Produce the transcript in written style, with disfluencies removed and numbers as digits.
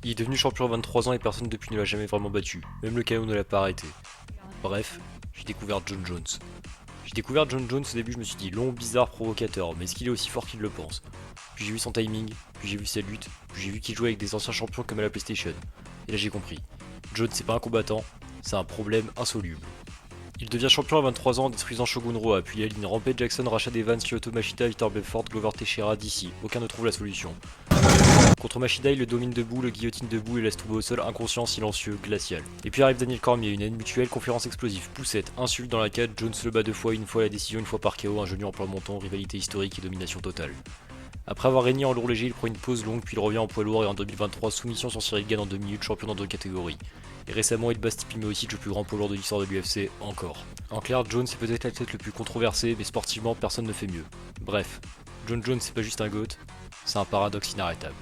Il est devenu champion à 23 ans et personne depuis ne l'a jamais vraiment battu. Même le KO ne l'a pas arrêté. Bref, j'ai découvert John Jones. J'ai découvert John Jones au début, je me suis dit long, bizarre, provocateur, mais est-ce qu'il est aussi fort qu'il le pense? Puis j'ai vu son timing, puis j'ai vu sa lutte, puis j'ai vu qu'il jouait avec des anciens champions comme à la PlayStation. Et là j'ai compris. Jones c'est pas un combattant, c'est un problème insoluble. Il devient champion à 23 ans en détruisant Shogun Roa, puis il aligne Rampage Jackson, Rashad Evans, Kyoto Machida, Victor Belfort, Glover Teixeira d'ici. Aucun ne trouve la solution. Contre Machida, il le domine debout, le guillotine debout et laisse tomber au sol inconscient, silencieux, glacial. Et puis arrive Daniel Cormier, une haine mutuelle, conférence explosive, poussette, insulte dans la cage, Jones le bat 2 fois, une fois à la décision, une fois par KO, un genou en plein montant, rivalité historique et domination totale. Après avoir régné en lourd léger, il prend une pause longue, puis il revient en poids lourd et en 2023, soumission sur Cyril Gane en 2 minutes, champion dans 2 catégories. Et récemment, il bat Stipe Miocic, le plus grand poids lourd de l'histoire de l'UFC, encore. En clair, Jones est peut-être l'athlète le plus controversé, mais sportivement, personne ne fait mieux. Bref, John Jones c'est pas juste un GOAT, c'est un paradoxe inarrêtable.